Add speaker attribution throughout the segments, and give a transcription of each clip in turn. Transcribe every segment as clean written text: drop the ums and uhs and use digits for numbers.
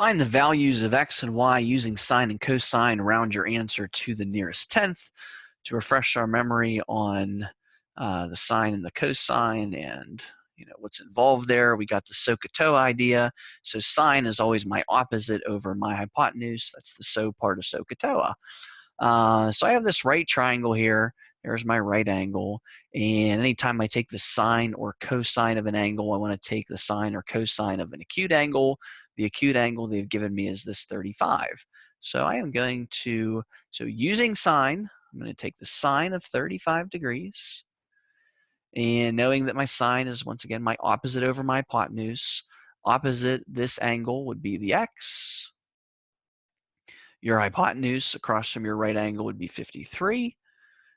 Speaker 1: Find the values of x and y using sine and cosine. Round your answer to the nearest tenth. To refresh our memory on the sine and the cosine and what's involved there, we got the SOHCAHTOA idea. So sine is always my opposite over my hypotenuse. That's the SO part of SOHCAHTOA. So I have this right triangle here. There's my right angle. And anytime I take the sine or cosine of an angle, I want to take the sine or cosine of an acute angle. The acute angle they've given me is this 35. So I am going to, using sine, I'm going to take the sine of 35 degrees. And knowing that my sine is, once again, my opposite over my hypotenuse, opposite this angle would be the x. Your hypotenuse across from your right angle would be 53.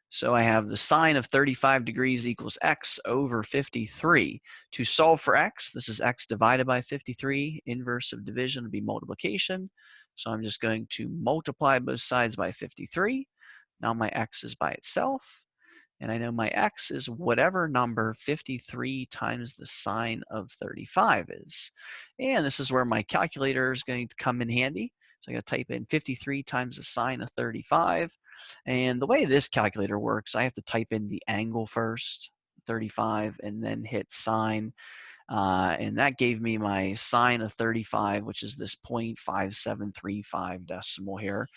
Speaker 1: So I have the sine of 35 degrees equals x over 53. To solve for x, this is x divided by 53. Inverse of division would be multiplication. So I'm just going to multiply both sides by 53. Now my x is by itself. And I know my x is whatever number 53 times the sine of 35 is. And this is where my calculator is going to come in handy. So I'm going to type in 53 times the sine of 35. And the way this calculator works, I have to type in the angle first, 35, and then hit sine. And that gave me my sine of 35, which is this 0.5735 decimal here.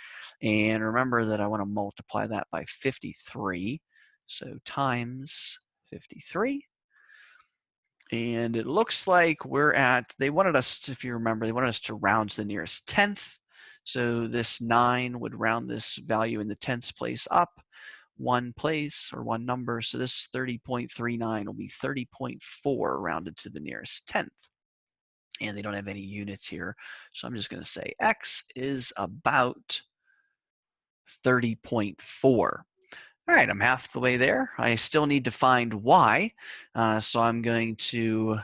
Speaker 1: And remember that I want to multiply that by 53. So times 53. And it looks like we're at, they wanted us, if you remember, they wanted us to round to the nearest tenth. So this 9 would round this value in the tenths place up one place or one number. So this 30.39 will be 30.4 rounded to the nearest tenth. And they don't have any units here. So I'm just going to say x is about 30.4. All right, I'm half the way there. I still need to find y. So I'm going to,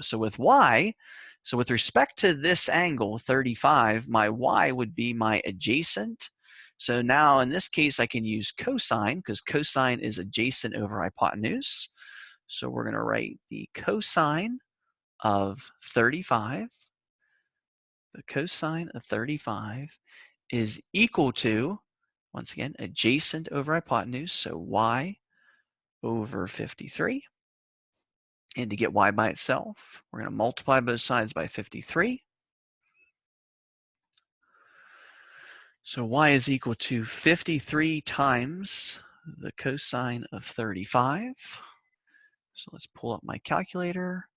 Speaker 1: so with y, so with respect to this angle, 35, my y would be my adjacent. So now in this case, I can use cosine because cosine is adjacent over hypotenuse. So we're going to write the cosine of 35. The cosine of 35 is equal to, once again, adjacent over hypotenuse, so y over 53. And to get y by itself, we're going to multiply both sides by 53. So y is equal to 53 times the cosine of 35. So let's pull up my calculator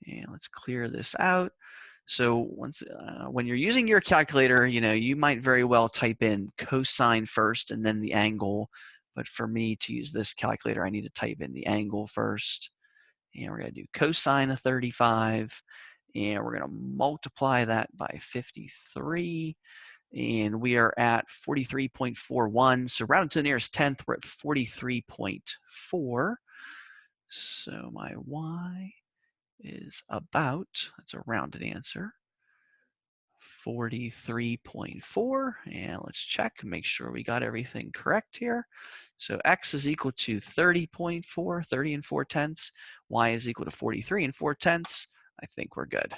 Speaker 1: and let's clear this out. So when you're using your calculator, you might very well type in cosine first and then the angle. But for me to use this calculator, I need to type in the angle first. And we're going to do cosine of 35. And we're going to multiply that by 53. And we are at 43.41. So rounded to the nearest tenth, we're at 43.4. So my y is about, that's a rounded answer, 43.4. And let's check, make sure we got everything correct here. So x is equal to 30.4, 30 and 4 tenths. Y is equal to 43 and 4 tenths. I think we're good.